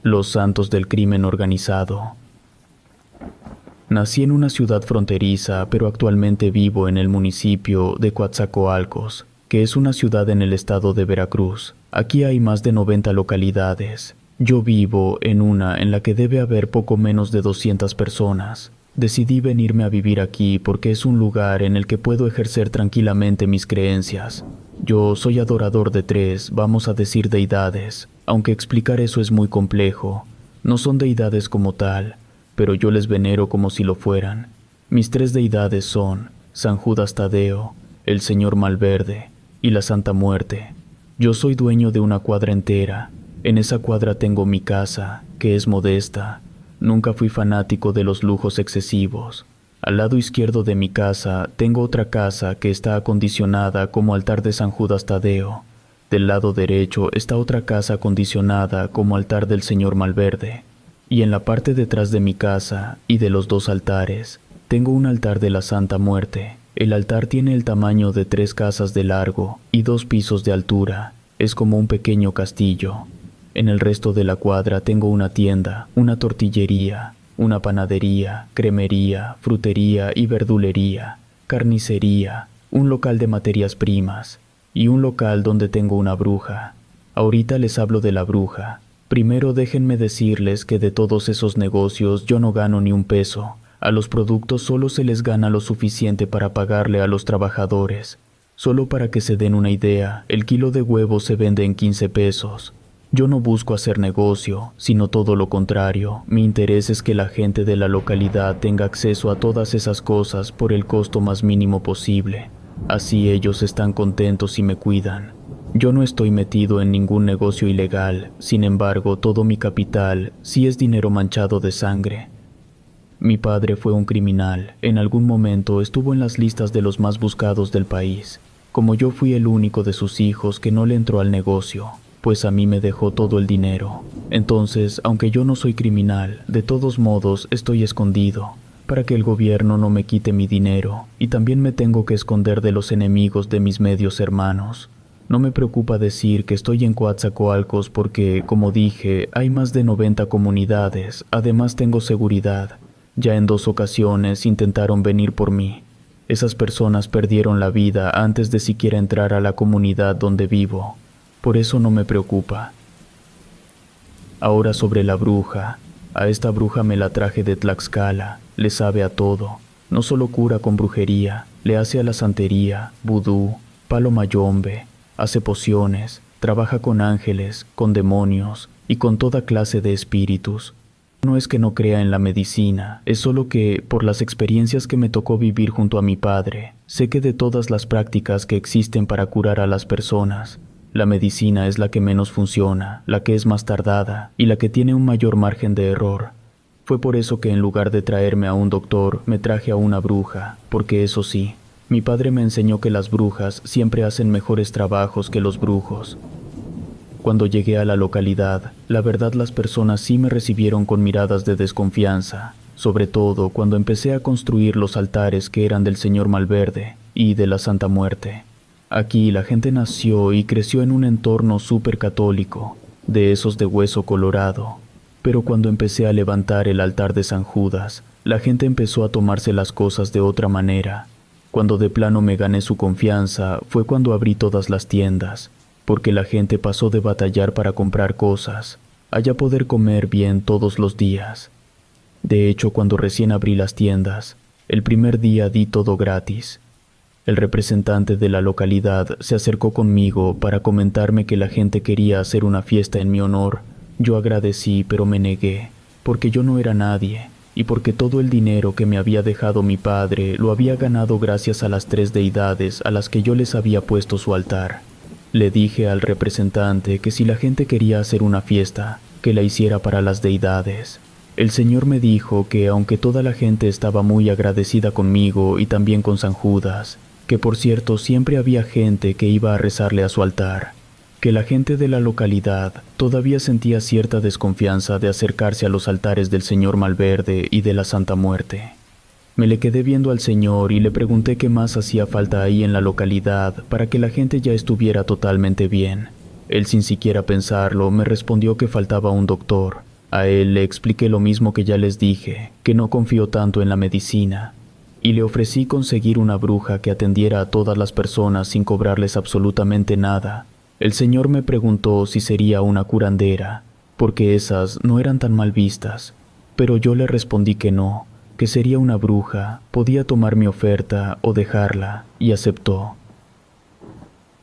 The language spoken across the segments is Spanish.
Los santos del crimen organizado. Nací en una ciudad fronteriza, pero actualmente vivo en el municipio de Coatzacoalcos, que es una ciudad en el estado de Veracruz. Aquí hay más de 90 localidades. Yo vivo en una en la que debe haber poco menos de 200 personas. Decidí venirme a vivir aquí porque es un lugar en el que puedo ejercer tranquilamente mis creencias. Yo soy adorador de tres, vamos a decir deidades, aunque explicar eso es muy complejo. No son deidades como tal, pero yo les venero como si lo fueran. Mis tres deidades son San Judas Tadeo, el Señor Malverde y la Santa Muerte. Yo soy dueño de una cuadra entera. En esa cuadra tengo mi casa, que es modesta. Nunca fui fanático de los lujos excesivos. Al lado izquierdo de mi casa tengo otra casa que está acondicionada como altar de San Judas Tadeo. Del lado derecho está otra casa acondicionada como altar del Señor Malverde. Y en la parte detrás de mi casa y de los dos altares tengo un altar de la Santa Muerte. El altar tiene el tamaño de 3 casas de largo y 2 pisos de altura. Es como un pequeño castillo. En el resto de la cuadra tengo una tienda, una tortillería, una panadería, cremería, frutería y verdulería, carnicería, un local de materias primas y un local donde tengo una bruja. Ahorita les hablo de la bruja. Primero déjenme decirles que de todos esos negocios yo no gano ni un peso. A los productos solo se les gana lo suficiente para pagarle a los trabajadores. Solo para que se den una idea, el kilo de huevos se vende en 15 pesos. Yo no busco hacer negocio, sino todo lo contrario. Mi interés es que la gente de la localidad tenga acceso a todas esas cosas por el costo más mínimo posible. Así ellos están contentos y me cuidan. Yo no estoy metido en ningún negocio ilegal, sin embargo, todo mi capital sí es dinero manchado de sangre. Mi padre fue un criminal. En algún momento estuvo en las listas de los más buscados del país. Como yo fui el único de sus hijos que no le entró al negocio, pues a mí me dejó todo el dinero. Entonces, aunque yo no soy criminal, de todos modos estoy escondido, para que el gobierno no me quite mi dinero, y también me tengo que esconder de los enemigos de mis medios hermanos. No me preocupa decir que estoy en Coatzacoalcos porque, como dije, hay más de 90 comunidades, además tengo seguridad. Ya en 2 ocasiones intentaron venir por mí. Esas personas perdieron la vida antes de siquiera entrar a la comunidad donde vivo. Por eso no me preocupa. Ahora sobre la bruja. A esta bruja me la traje de Tlaxcala. Le sabe a todo. No solo cura con brujería, le hace a la santería, vudú, palo mayombe, hace pociones, trabaja con ángeles, con demonios y con toda clase de espíritus. No es que no crea en la medicina, es solo que, por las experiencias que me tocó vivir junto a mi padre, sé que de todas las prácticas que existen para curar a las personas, la medicina es la que menos funciona, la que es más tardada y la que tiene un mayor margen de error. Fue por eso que en lugar de traerme a un doctor, me traje a una bruja, porque eso sí, mi padre me enseñó que las brujas siempre hacen mejores trabajos que los brujos. Cuando llegué a la localidad, la verdad las personas sí me recibieron con miradas de desconfianza, sobre todo cuando empecé a construir los altares que eran del Señor Malverde y de la Santa Muerte. Aquí la gente nació y creció en un entorno súper católico, de esos de hueso colorado. Pero cuando empecé a levantar el altar de San Judas, la gente empezó a tomarse las cosas de otra manera. Cuando de plano me gané su confianza fue cuando abrí todas las tiendas, porque la gente pasó de batallar para comprar cosas a ya poder comer bien todos los días. De hecho, cuando recién abrí las tiendas, el primer día di todo gratis. El representante de la localidad se acercó conmigo para comentarme que la gente quería hacer una fiesta en mi honor. Yo agradecí, pero me negué, porque yo no era nadie, y porque todo el dinero que me había dejado mi padre lo había ganado gracias a las 3 deidades a las que yo les había puesto su altar. Le dije al representante que si la gente quería hacer una fiesta, que la hiciera para las deidades. El señor me dijo que aunque toda la gente estaba muy agradecida conmigo y también con San Judas, que por cierto siempre había gente que iba a rezarle a su altar, que la gente de la localidad todavía sentía cierta desconfianza de acercarse a los altares del Señor Malverde y de la Santa Muerte. Me le quedé viendo al señor y le pregunté qué más hacía falta ahí en la localidad para que la gente ya estuviera totalmente bien. Él, sin siquiera pensarlo, me respondió que faltaba un doctor, A él le expliqué lo mismo que ya les dije, que no confío tanto en la medicina, y le ofrecí conseguir una bruja que atendiera a todas las personas sin cobrarles absolutamente nada. El señor me preguntó si sería una curandera, porque esas no eran tan mal vistas, pero yo le respondí que no, que sería una bruja, podía tomar mi oferta o dejarla, y aceptó.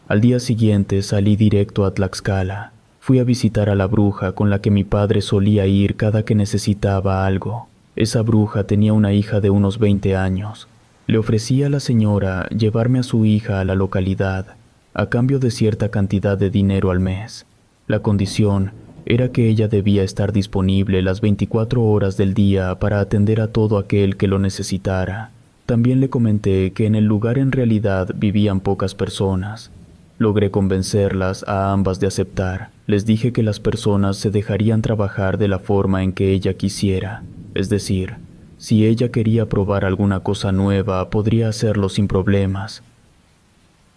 Al día siguiente salí directo a Tlaxcala. Fui a visitar a la bruja con la que mi padre solía ir cada que necesitaba algo. Esa bruja tenía una hija de unos 20 años. Le ofrecí a la señora llevarme a su hija a la localidad, a cambio de cierta cantidad de dinero al mes. La condición era que ella debía estar disponible las 24 horas del día para atender a todo aquel que lo necesitara. También le comenté que en el lugar en realidad vivían pocas personas. Logré convencerlas a ambas de aceptar. Les dije que las personas se dejarían trabajar de la forma en que ella quisiera. Es decir, si ella quería probar alguna cosa nueva, podría hacerlo sin problemas.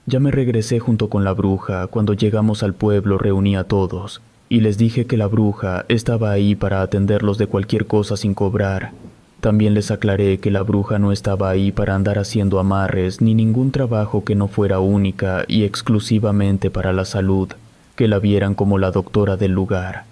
Ya me regresé junto con la bruja. Cuando llegamos al pueblo reuní a todos, y les dije que la bruja estaba ahí para atenderlos de cualquier cosa sin cobrar. También les aclaré que la bruja no estaba ahí para andar haciendo amarres ni ningún trabajo que no fuera única y exclusivamente para la salud, que la vieran como la doctora del lugar.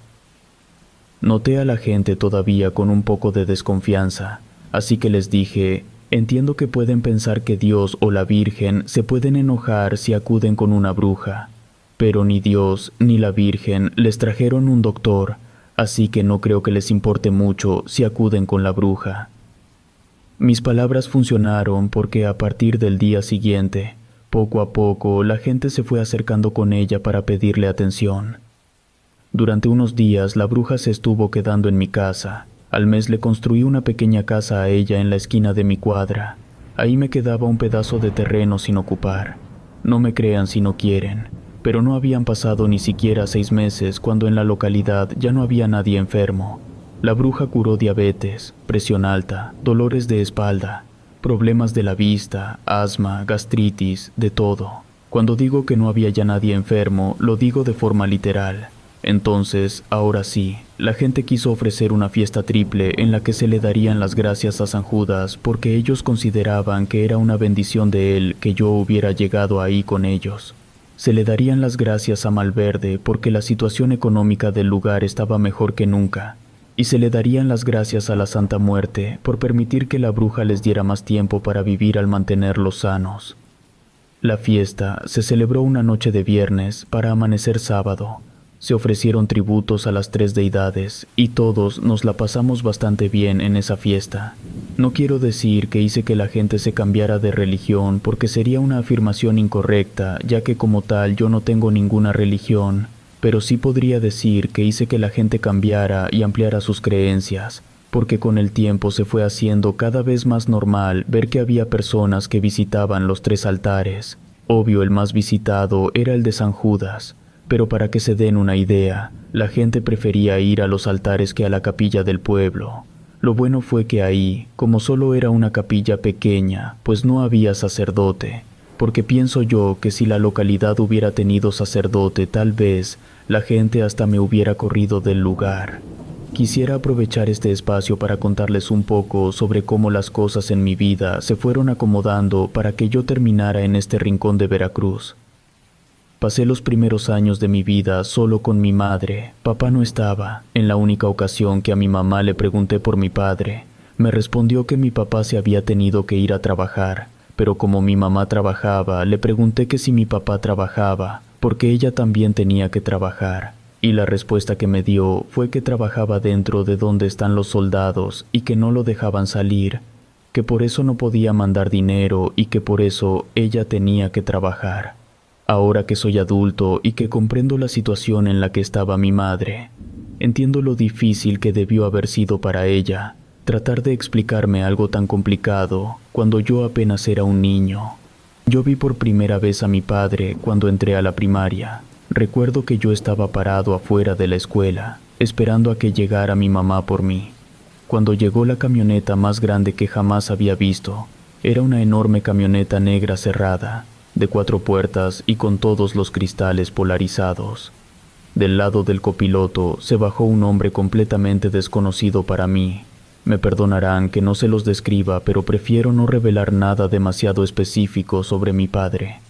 Noté a la gente todavía con un poco de desconfianza, así que les dije, entiendo que pueden pensar que Dios o la Virgen se pueden enojar si acuden con una bruja, pero ni Dios ni la Virgen les trajeron un doctor, así que no creo que les importe mucho si acuden con la bruja. Mis palabras funcionaron porque a partir del día siguiente, poco a poco, la gente se fue acercando con ella para pedirle atención. Durante unos días la bruja se estuvo quedando en mi casa. Al mes le construí una pequeña casa a ella en la esquina de mi cuadra. Ahí me quedaba un pedazo de terreno sin ocupar. No me crean si no quieren, pero no habían pasado ni siquiera 6 meses cuando en la localidad ya no había nadie enfermo. La bruja curó diabetes, presión alta, dolores de espalda, problemas de la vista, asma, gastritis, de todo. Cuando digo que no había ya nadie enfermo, lo digo de forma literal. Entonces, ahora sí, la gente quiso ofrecer una fiesta triple en la que se le darían las gracias a San Judas porque ellos consideraban que era una bendición de él que yo hubiera llegado ahí con ellos. Se le darían las gracias a Malverde porque la situación económica del lugar estaba mejor que nunca, y se le darían las gracias a la Santa Muerte por permitir que la bruja les diera más tiempo para vivir al mantenerlos sanos. La fiesta se celebró una noche de viernes para amanecer sábado. Se ofrecieron tributos a las 3 deidades y todos nos la pasamos bastante bien en esa fiesta. No quiero decir que hice que la gente se cambiara de religión porque sería una afirmación incorrecta, ya que como tal yo no tengo ninguna religión, pero sí podría decir que hice que la gente cambiara y ampliara sus creencias, porque con el tiempo se fue haciendo cada vez más normal ver que había personas que visitaban los 3 altares. Obvio, el más visitado era el de San Judas, pero para que se den una idea, la gente prefería ir a los altares que a la capilla del pueblo. Lo bueno fue que ahí, como solo era una capilla pequeña, pues no había sacerdote, porque pienso yo que si la localidad hubiera tenido sacerdote, tal vez la gente hasta me hubiera corrido del lugar. Quisiera aprovechar este espacio para contarles un poco sobre cómo las cosas en mi vida se fueron acomodando para que yo terminara en este rincón de Veracruz. Pasé los primeros años de mi vida solo con mi madre. Papá no estaba. En la única ocasión que a mi mamá le pregunté por mi padre, me respondió que mi papá se había tenido que ir a trabajar, pero como mi mamá trabajaba, le pregunté que si mi papá trabajaba, porque ella también tenía que trabajar. Y la respuesta que me dio fue que trabajaba dentro de donde están los soldados y que no lo dejaban salir, que por eso no podía mandar dinero y que por eso ella tenía que trabajar. Ahora que soy adulto y que comprendo la situación en la que estaba mi madre, entiendo lo difícil que debió haber sido para ella tratar de explicarme algo tan complicado cuando yo apenas era un niño. Yo vi por primera vez a mi padre cuando entré a la primaria. Recuerdo que yo estaba parado afuera de la escuela, esperando a que llegara mi mamá por mí. Cuando llegó la camioneta más grande que jamás había visto, era una enorme camioneta negra cerrada, de 4 puertas y con todos los cristales polarizados. Del lado del copiloto se bajó un hombre completamente desconocido para mí. Me perdonarán que no se los describa, pero prefiero no revelar nada demasiado específico sobre mi padre.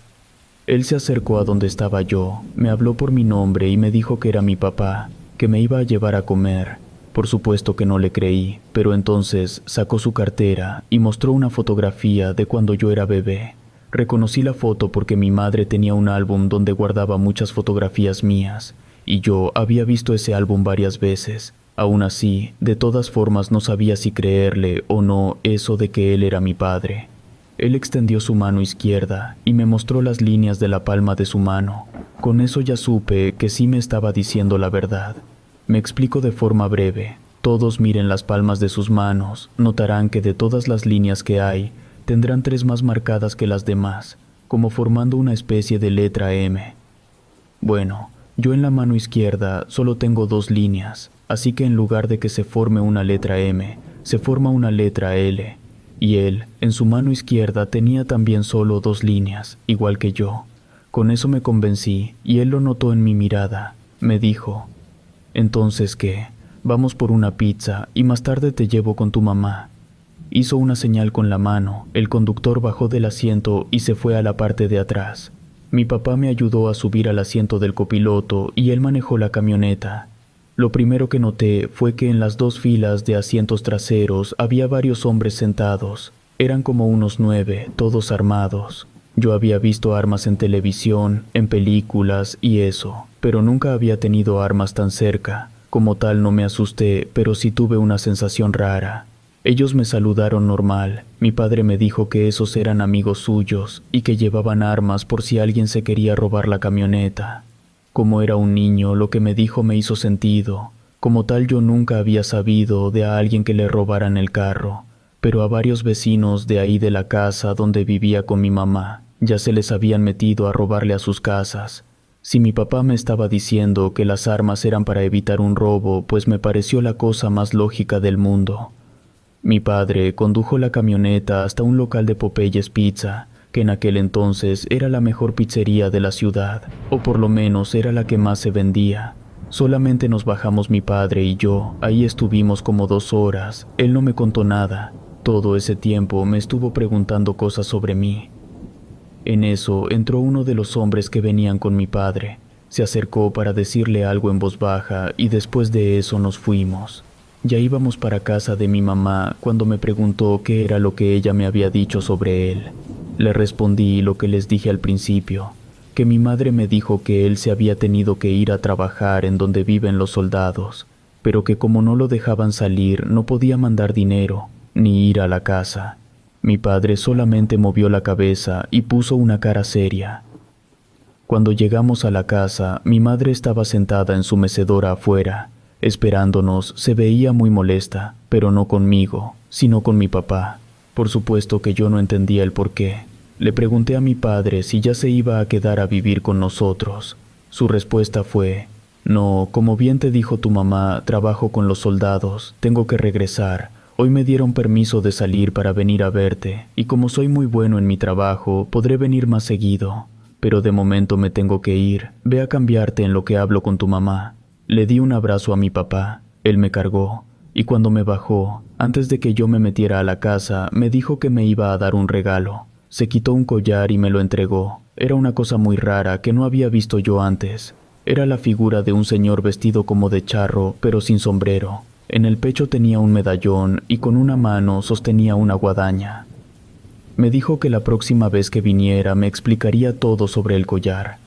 Él se acercó a donde estaba yo, me habló por mi nombre y me dijo que era mi papá, que me iba a llevar a comer. Por supuesto que no le creí, pero entonces sacó su cartera y mostró una fotografía de cuando yo era bebé. Reconocí la foto porque mi madre tenía un álbum donde guardaba muchas fotografías mías, y yo había visto ese álbum varias veces. Aún así, de todas formas no sabía si creerle o no eso de que él era mi padre. Él extendió su mano izquierda y me mostró las líneas de la palma de su mano. Con eso ya supe que sí me estaba diciendo la verdad. Me explico de forma breve. Todos miren las palmas de sus manos, notarán que de todas las líneas que hay, tendrán 3 más marcadas que las demás, como formando una especie de letra M. Bueno, yo en la mano izquierda solo tengo 2 líneas, así que en lugar de que se forme una letra M, se forma una letra L. Y él, en su mano izquierda, tenía también solo 2 líneas, igual que yo. Con eso me convencí, y él lo notó en mi mirada. Me dijo, «¿Entonces qué? Vamos por una pizza, y más tarde te llevo con tu mamá». Hizo una señal con la mano, el conductor bajó del asiento y se fue a la parte de atrás. Mi papá me ayudó a subir al asiento del copiloto y él manejó la camioneta. Lo primero que noté fue que en las 2 filas de asientos traseros había varios hombres sentados. Eran como unos 9, todos armados. Yo había visto armas en televisión, en películas y eso, pero nunca había tenido armas tan cerca. Como tal no me asusté, pero sí tuve una sensación rara. Ellos me saludaron normal. Mi padre me dijo que esos eran amigos suyos y que llevaban armas por si alguien se quería robar la camioneta. Como era un niño, lo que me dijo me hizo sentido. Como tal, yo nunca había sabido de a alguien que le robaran el carro, pero a varios vecinos de ahí de la casa donde vivía con mi mamá ya se les habían metido a robarle a sus casas. Si mi papá me estaba diciendo que las armas eran para evitar un robo, pues me pareció la cosa más lógica del mundo. Mi padre condujo la camioneta hasta un local de Popeyes Pizza, que en aquel entonces era la mejor pizzería de la ciudad, o por lo menos era la que más se vendía. Solamente nos bajamos mi padre y yo, ahí estuvimos como 2 horas, él no me contó nada. Todo ese tiempo me estuvo preguntando cosas sobre mí. En eso entró uno de los hombres que venían con mi padre. Se acercó para decirle algo en voz baja y después de eso nos fuimos. Ya íbamos para casa de mi mamá cuando me preguntó qué era lo que ella me había dicho sobre él. Le respondí lo que les dije al principio, que mi madre me dijo que él se había tenido que ir a trabajar en donde viven los soldados, pero que como no lo dejaban salir no podía mandar dinero, ni ir a la casa. Mi padre solamente movió la cabeza y puso una cara seria. Cuando llegamos a la casa, mi madre estaba sentada en su mecedora afuera. Esperándonos, se veía muy molesta, pero no conmigo, sino con mi papá. Por supuesto que yo no entendía el porqué. Le pregunté a mi padre si ya se iba a quedar a vivir con nosotros. Su respuesta fue, «No, como bien te dijo tu mamá, trabajo con los soldados, tengo que regresar. Hoy me dieron permiso de salir para venir a verte, y como soy muy bueno en mi trabajo, podré venir más seguido. Pero de momento me tengo que ir, ve a cambiarte en lo que hablo con tu mamá». Le di un abrazo a mi papá, él me cargó, y cuando me bajó, antes de que yo me metiera a la casa, me dijo que me iba a dar un regalo. Se quitó un collar y me lo entregó. Era una cosa muy rara que no había visto yo antes. Era la figura de un señor vestido como de charro, pero sin sombrero. En el pecho tenía un medallón y con una mano sostenía una guadaña. Me dijo que la próxima vez que viniera me explicaría todo sobre el collar.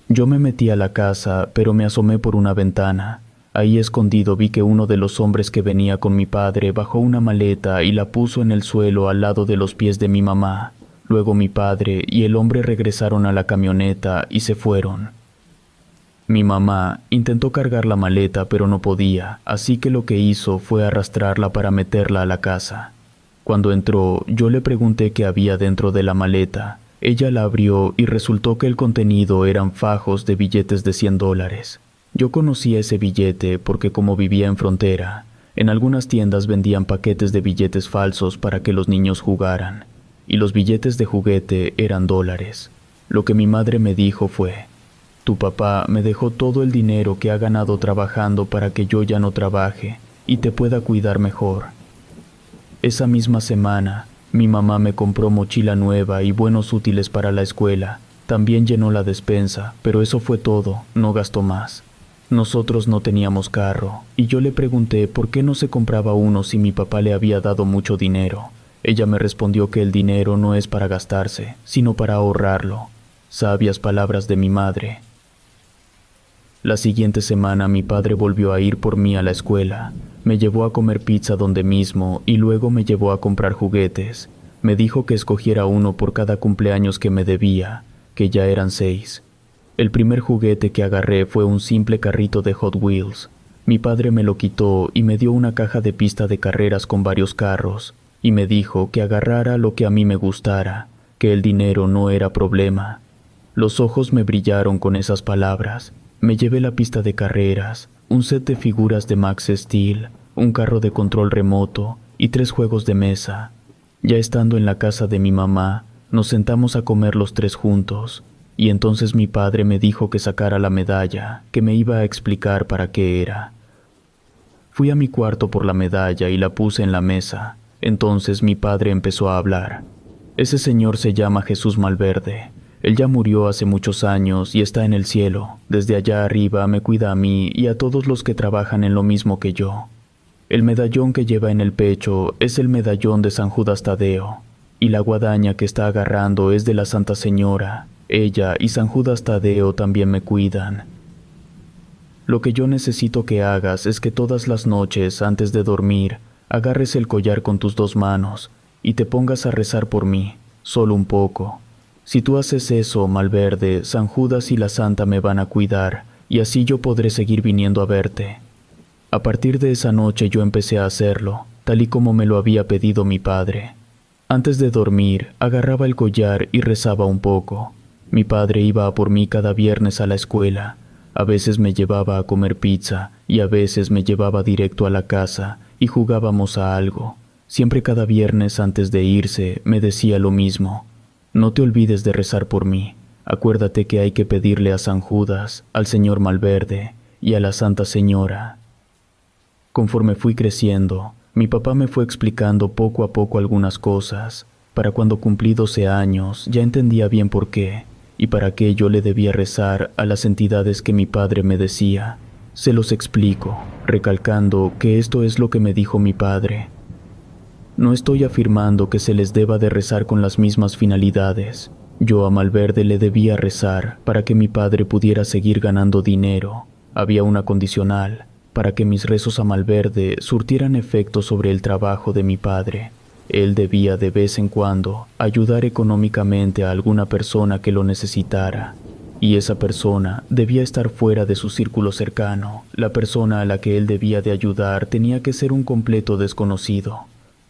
Yo me metí a la casa, pero me asomé por una ventana. Ahí escondido vi que uno de los hombres que venía con mi padre bajó una maleta y la puso en el suelo al lado de los pies de mi mamá. Luego mi padre y el hombre regresaron a la camioneta y se fueron. Mi mamá intentó cargar la maleta pero no podía, así que lo que hizo fue arrastrarla para meterla a la casa. Cuando entró, yo le pregunté qué había dentro de la maleta. Ella la abrió y resultó que el contenido eran fajos de billetes de $100. Yo conocía ese billete porque como vivía en frontera, en algunas tiendas vendían paquetes de billetes falsos para que los niños jugaran, y los billetes de juguete eran $. Lo que mi madre me dijo fue, Tu papá me dejó todo el dinero que ha ganado trabajando para que yo ya no trabaje y te pueda cuidar mejor. Esa misma semana, mi mamá me compró mochila nueva y buenos útiles para la escuela. También llenó la despensa, pero eso fue todo, no gastó más. Nosotros no teníamos carro, y yo le pregunté por qué no se compraba uno si mi papá le había dado mucho dinero. Ella me respondió que el dinero no es para gastarse, sino para ahorrarlo. Sabias palabras de mi madre. La siguiente semana mi padre volvió a ir por mí a la escuela. Me llevó a comer pizza donde mismo y luego me llevó a comprar juguetes. Me dijo que escogiera uno por cada cumpleaños que me debía, que ya eran 6. El primer juguete que agarré fue un simple carrito de Hot Wheels. Mi padre me lo quitó y me dio una caja de pista de carreras con varios carros, y me dijo que agarrara lo que a mí me gustara, que el dinero no era problema. Los ojos me brillaron con esas palabras. Me llevé la pista de carreras, un set de figuras de Max Steel, un carro de control remoto y 3 juegos de mesa. Ya estando en la casa de mi mamá, nos sentamos a comer los 3 juntos, y entonces mi padre me dijo que sacara la medalla, que me iba a explicar para qué era. Fui a mi cuarto por la medalla y la puse en la mesa. Entonces mi padre empezó a hablar. Ese señor se llama Jesús Malverde. Él ya murió hace muchos años y está en el cielo. Desde allá arriba me cuida a mí y a todos los que trabajan en lo mismo que yo. El medallón que lleva en el pecho es el medallón de San Judas Tadeo, y la guadaña que está agarrando es de la Santa Señora. Ella y San Judas Tadeo también me cuidan. Lo que yo necesito que hagas es que todas las noches, antes de dormir, agarres el collar con tus 2 manos y te pongas a rezar por mí, solo un poco. Si tú haces eso, Malverde, San Judas y la Santa me van a cuidar, y así yo podré seguir viniendo a verte. A partir de esa noche yo empecé a hacerlo, tal y como me lo había pedido mi padre. Antes de dormir, agarraba el collar y rezaba un poco. Mi padre iba a por mí cada viernes a la escuela. A veces me llevaba a comer pizza, y a veces me llevaba directo a la casa, y jugábamos a algo. Siempre cada viernes antes de irse, me decía lo mismo. No te olvides de rezar por mí. Acuérdate que hay que pedirle a San Judas, al señor Malverde y a la Santa Señora. Conforme fui creciendo, mi papá me fue explicando poco a poco algunas cosas. Para cuando cumplí 12 años, ya entendía bien por qué y para qué yo le debía rezar a las entidades que mi padre me decía. Se los explico, recalcando que esto es lo que me dijo mi padre. No estoy afirmando que se les deba de rezar con las mismas finalidades. Yo a Malverde le debía rezar para que mi padre pudiera seguir ganando dinero. Había una condicional, para que mis rezos a Malverde surtieran efecto sobre el trabajo de mi padre. Él debía de vez en cuando ayudar económicamente a alguna persona que lo necesitara. Y esa persona debía estar fuera de su círculo cercano. La persona a la que él debía de ayudar tenía que ser un completo desconocido.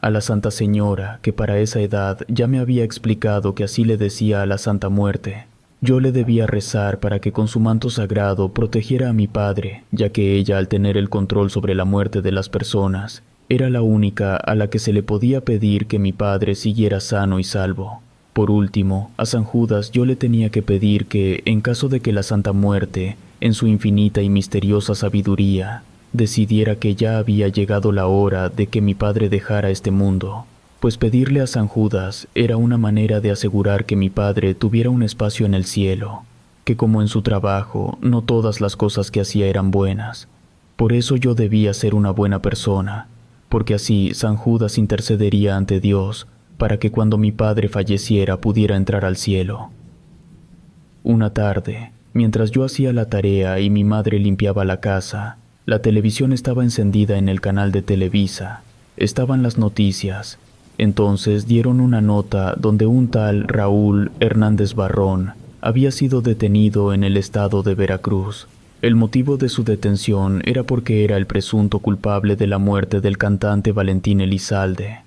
A la Santa Señora, que para esa edad ya me había explicado que así le decía a la Santa Muerte, yo le debía rezar para que con su manto sagrado protegiera a mi padre, ya que ella, al tener el control sobre la muerte de las personas, era la única a la que se le podía pedir que mi padre siguiera sano y salvo. Por último, a San Judas yo le tenía que pedir que, en caso de que la Santa Muerte, en su infinita y misteriosa sabiduría, decidiera que ya había llegado la hora de que mi padre dejara este mundo, pues pedirle a San Judas era una manera de asegurar que mi padre tuviera un espacio en el cielo, que como en su trabajo, no todas las cosas que hacía eran buenas. Por eso yo debía ser una buena persona, porque así San Judas intercedería ante Dios para que cuando mi padre falleciera pudiera entrar al cielo. Una tarde, mientras yo hacía la tarea y mi madre limpiaba la casa, la televisión estaba encendida en el canal de Televisa. Estaban las noticias. Entonces dieron una nota donde un tal Raúl Hernández Barrón había sido detenido en el estado de Veracruz. El motivo de su detención era porque era el presunto culpable de la muerte del cantante Valentín Elizalde.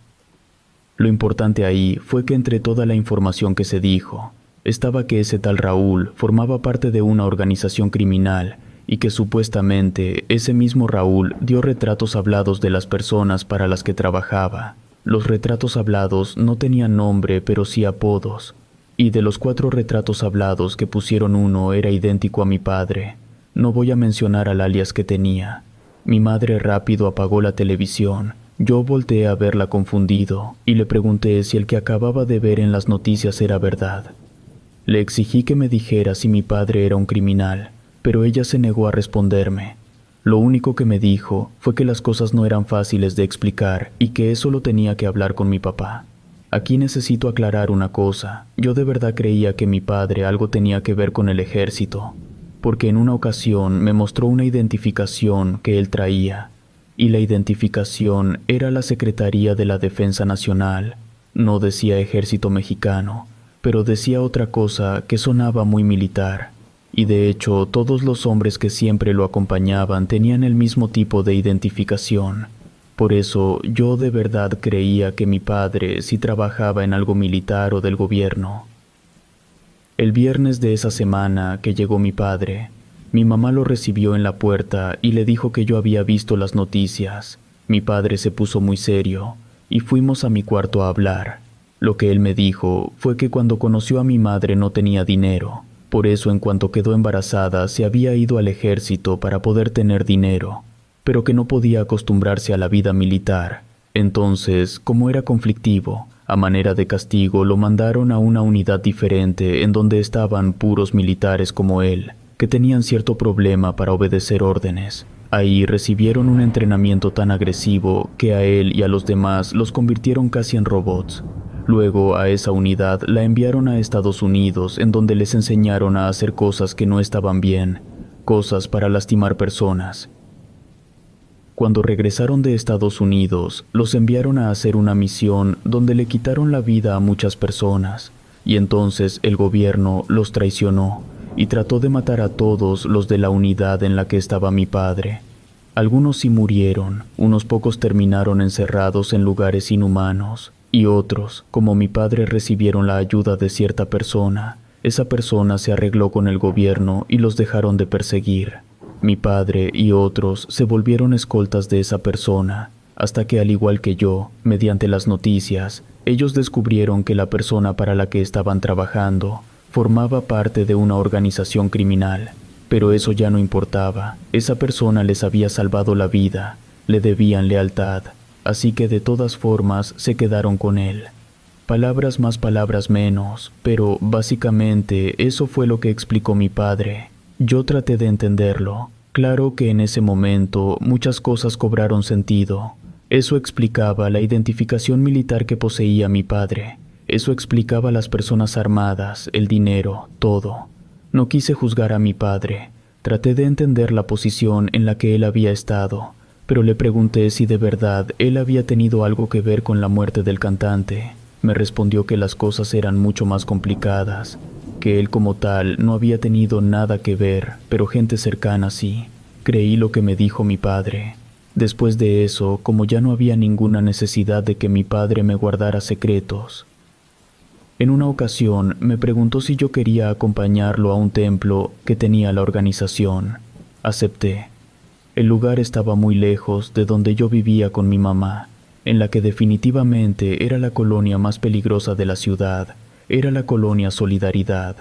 Lo importante ahí fue que entre toda la información que se dijo, estaba que ese tal Raúl formaba parte de una organización criminal y que supuestamente ese mismo Raúl dio retratos hablados de las personas para las que trabajaba. Los retratos hablados no tenían nombre, pero sí apodos. y de los 4 retratos hablados que pusieron uno era idéntico a mi padre. No voy a mencionar al alias que tenía. Mi madre rápido apagó la televisión. Yo volteé a verla confundido y le pregunté si el que acababa de ver en las noticias era verdad. Le exigí que me dijera si mi padre era un criminal, pero ella se negó a responderme. Lo único que me dijo fue que las cosas no eran fáciles de explicar y que eso lo tenía que hablar con mi papá. Aquí necesito aclarar una cosa. Yo de verdad creía que mi padre algo tenía que ver con el ejército, porque en una ocasión me mostró una identificación que él traía, y la identificación era la Secretaría de la Defensa Nacional. No decía Ejército Mexicano, pero decía otra cosa que sonaba muy militar. Y de hecho, todos los hombres que siempre lo acompañaban tenían el mismo tipo de identificación. Por eso, yo de verdad creía que mi padre sí trabajaba en algo militar o del gobierno. El viernes de esa semana que llegó mi padre, mi mamá lo recibió en la puerta y le dijo que yo había visto las noticias. Mi padre se puso muy serio y fuimos a mi cuarto a hablar. Lo que él me dijo fue que cuando conoció a mi madre no tenía dinero. Por eso, en cuanto quedó embarazada, se había ido al ejército para poder tener dinero, pero que no podía acostumbrarse a la vida militar. Entonces, como era conflictivo, a manera de castigo lo mandaron a una unidad diferente en donde estaban puros militares como él, que tenían cierto problema para obedecer órdenes. Ahí recibieron un entrenamiento tan agresivo que a él y a los demás los convirtieron casi en robots. Luego a esa unidad la enviaron a Estados Unidos, en donde les enseñaron a hacer cosas que no estaban bien, cosas para lastimar personas. Cuando regresaron de Estados Unidos, los enviaron a hacer una misión donde le quitaron la vida a muchas personas, y entonces el gobierno los traicionó y trató de matar a todos los de la unidad en la que estaba mi padre. Algunos sí murieron, unos pocos terminaron encerrados en lugares inhumanos, y otros, como mi padre, recibieron la ayuda de cierta persona. Esa persona se arregló con el gobierno y los dejaron de perseguir. Mi padre y otros se volvieron escoltas de esa persona, hasta que, al igual que yo, mediante las noticias, ellos descubrieron que la persona para la que estaban trabajando formaba parte de una organización criminal. Pero eso ya no importaba. Esa persona les había salvado la vida, le debían lealtad. Así que de todas formas se quedaron con él. Palabras más, palabras menos, pero básicamente eso fue lo que explicó mi padre. Yo traté de entenderlo. Claro que en ese momento muchas cosas cobraron sentido. Eso explicaba la identificación militar que poseía mi padre. Eso explicaba las personas armadas, el dinero, todo. No quise juzgar a mi padre. Traté de entender la posición en la que él había estado. Pero le pregunté si de verdad él había tenido algo que ver con la muerte del cantante. Me respondió que las cosas eran mucho más complicadas, que él como tal no había tenido nada que ver, pero gente cercana sí. Creí lo que me dijo mi padre. Después de eso, como ya no había ninguna necesidad de que mi padre me guardara secretos. En una ocasión me preguntó si yo quería acompañarlo a un templo que tenía la organización. Acepté. El lugar estaba muy lejos de donde yo vivía con mi mamá, en la que definitivamente era la colonia más peligrosa de la ciudad. Era la colonia Solidaridad.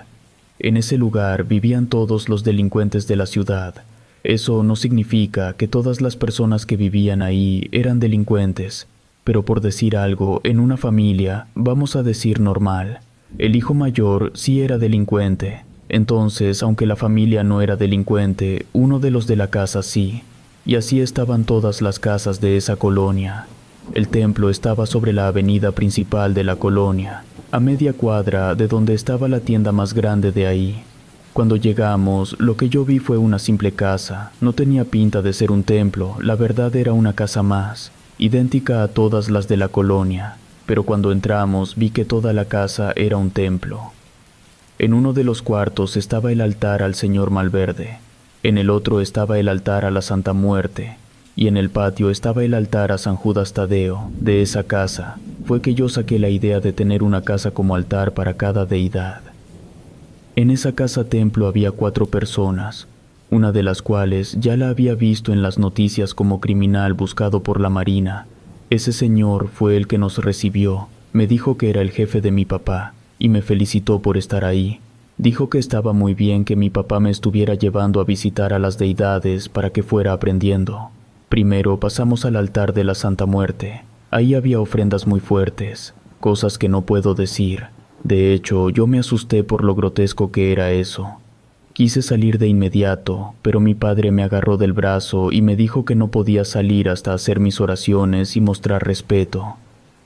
En ese lugar vivían todos los delincuentes de la ciudad. Eso no significa que todas las personas que vivían ahí eran delincuentes, pero por decir algo, en una familia, vamos a decir normal, el hijo mayor sí era delincuente. Entonces, aunque la familia no era delincuente, uno de los de la casa sí, y así estaban todas las casas de esa colonia. El templo estaba sobre la avenida principal de la colonia, a media cuadra de donde estaba la tienda más grande de ahí. Cuando llegamos, lo que yo vi fue una simple casa. No tenía pinta de ser un templo, la verdad era una casa más, idéntica a todas las de la colonia, pero cuando entramos vi que toda la casa era un templo. En uno de los cuartos estaba el altar al señor Malverde, en el otro estaba el altar a la Santa Muerte, y en el patio estaba el altar a San Judas Tadeo. De esa casa fue que yo saqué la idea de tener una casa como altar para cada deidad. En esa casa templo había 4 personas, una de las cuales ya la había visto en las noticias como criminal buscado por la Marina. Ese señor fue el que nos recibió, me dijo que era el jefe de mi papá, y me felicitó por estar ahí. Dijo que estaba muy bien que mi papá me estuviera llevando a visitar a las deidades para que fuera aprendiendo. Primero pasamos al altar de la Santa Muerte. Ahí había ofrendas muy fuertes, cosas que no puedo decir. De hecho, yo me asusté por lo grotesco que era eso. Quise salir de inmediato, pero mi padre me agarró del brazo y me dijo que no podía salir hasta hacer mis oraciones y mostrar respeto.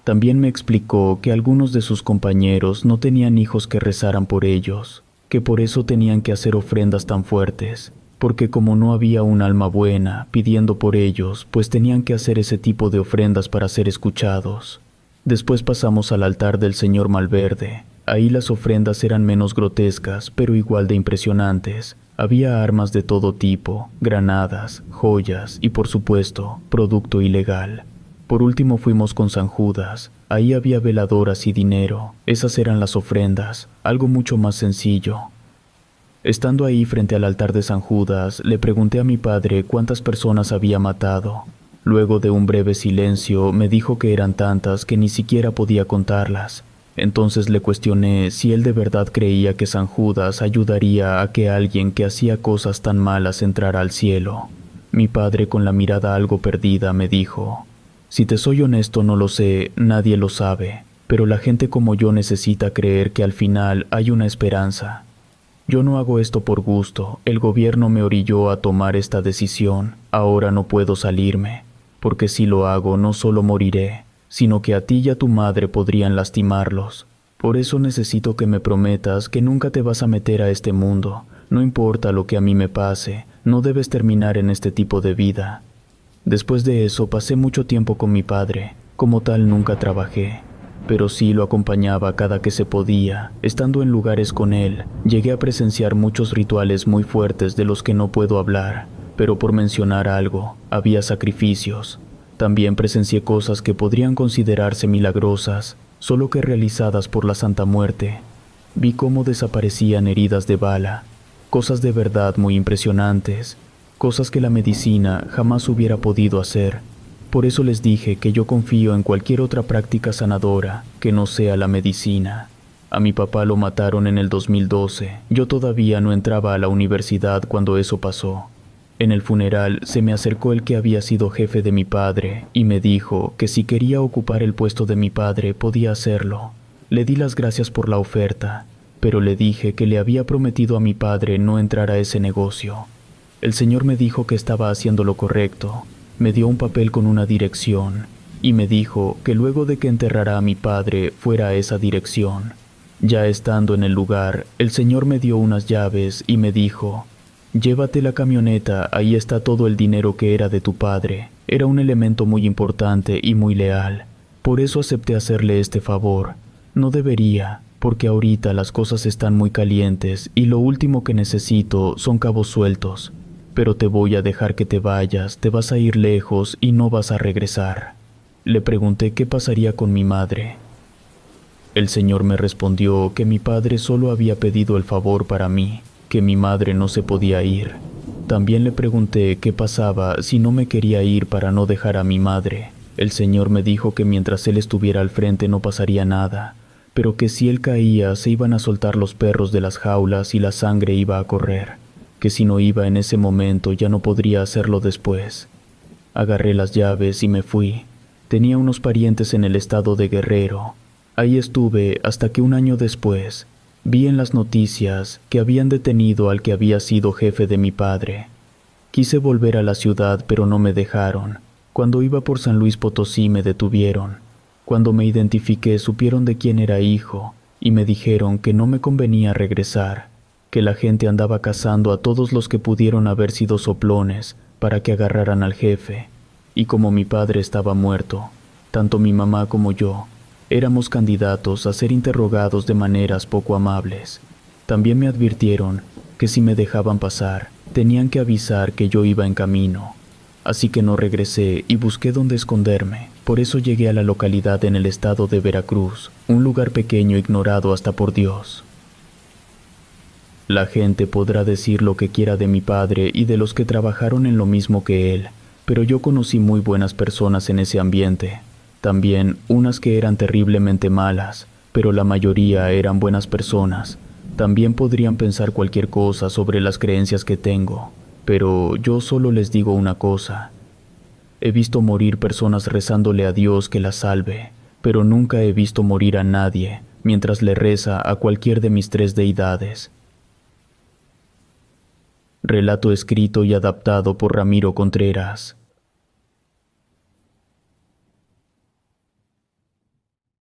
También me explicó que algunos de sus compañeros no tenían hijos que rezaran por ellos, que por eso tenían que hacer ofrendas tan fuertes, porque como no había un alma buena pidiendo por ellos, pues tenían que hacer ese tipo de ofrendas para ser escuchados. Después pasamos al altar del señor Malverde. Ahí las ofrendas eran menos grotescas, pero igual de impresionantes. Había armas de todo tipo, granadas, joyas y, por supuesto, producto ilegal. Por último fuimos con San Judas. Ahí había veladoras y dinero. Esas eran las ofrendas, algo mucho más sencillo. Estando ahí frente al altar de San Judas, le pregunté a mi padre cuántas personas había matado. Luego de un breve silencio, me dijo que eran tantas que ni siquiera podía contarlas. Entonces le cuestioné si él de verdad creía que San Judas ayudaría a que alguien que hacía cosas tan malas entrara al cielo. Mi padre, con la mirada algo perdida, me dijo: «Si te soy honesto, no lo sé, nadie lo sabe, pero la gente como yo necesita creer que al final hay una esperanza. Yo no hago esto por gusto, el gobierno me orilló a tomar esta decisión, ahora no puedo salirme, porque si lo hago no solo moriré, sino que a ti y a tu madre podrían lastimarlos. Por eso necesito que me prometas que nunca te vas a meter a este mundo, no importa lo que a mí me pase, no debes terminar en este tipo de vida». Después de eso pasé mucho tiempo con mi padre. Como tal nunca trabajé, pero sí lo acompañaba cada que se podía. Estando en lugares con él, llegué a presenciar muchos rituales muy fuertes de los que no puedo hablar, pero por mencionar algo, había sacrificios. También presencié cosas que podrían considerarse milagrosas, solo que realizadas por la Santa Muerte. Vi cómo desaparecían heridas de bala, cosas de verdad muy impresionantes, cosas que la medicina jamás hubiera podido hacer. Por eso les dije que yo confío en cualquier otra práctica sanadora que no sea la medicina. A mi papá lo mataron en el 2012. Yo todavía no entraba a la universidad cuando eso pasó. En el funeral se me acercó el que había sido jefe de mi padre y me dijo que si quería ocupar el puesto de mi padre podía hacerlo. Le di las gracias por la oferta, pero le dije que le había prometido a mi padre no entrar a ese negocio. El señor me dijo que estaba haciendo lo correcto. Me dio un papel con una dirección y me dijo que luego de que enterrara a mi padre fuera a esa dirección. Ya estando en el lugar, el señor me dio unas llaves y me dijo: «Llévate la camioneta, ahí está todo el dinero que era de tu padre». Era un elemento muy importante y muy leal. Por eso acepté hacerle este favor. No debería, porque ahorita las cosas están muy calientes y lo último que necesito son cabos sueltos. Pero te voy a dejar que te vayas, te vas a ir lejos y no vas a regresar. Le pregunté qué pasaría con mi madre. El señor me respondió que mi padre solo había pedido el favor para mí, que mi madre no se podía ir. También le pregunté qué pasaba si no me quería ir para no dejar a mi madre. El señor me dijo que mientras él estuviera al frente no pasaría nada, pero que si él caía se iban a soltar los perros de las jaulas y la sangre iba a correr, que si no iba en ese momento ya no podría hacerlo después. Agarré las llaves y me fui. Tenía unos parientes en el estado de Guerrero. Ahí estuve hasta que un año después vi en las noticias que habían detenido al que había sido jefe de mi padre. Quise volver a la ciudad, pero no me dejaron. Cuando iba por San Luis Potosí me detuvieron. Cuando me identifiqué supieron de quién era hijo y me dijeron que no me convenía regresar, que la gente andaba cazando a todos los que pudieron haber sido soplones para que agarraran al jefe. Y como mi padre estaba muerto, tanto mi mamá como yo éramos candidatos a ser interrogados de maneras poco amables. También me advirtieron que si me dejaban pasar, tenían que avisar que yo iba en camino. Así que no regresé y busqué dónde esconderme. Por eso llegué a la localidad en el estado de Veracruz, un lugar pequeño ignorado hasta por Dios. La gente podrá decir lo que quiera de mi padre y de los que trabajaron en lo mismo que él, pero yo conocí muy buenas personas en ese ambiente. También unas que eran terriblemente malas, pero la mayoría eran buenas personas. También podrían pensar cualquier cosa sobre las creencias que tengo, pero yo solo les digo una cosa. He visto morir personas rezándole a Dios que las salve, pero nunca he visto morir a nadie mientras le reza a cualquier de mis 3 deidades. Relato escrito y adaptado por Ramiro Contreras.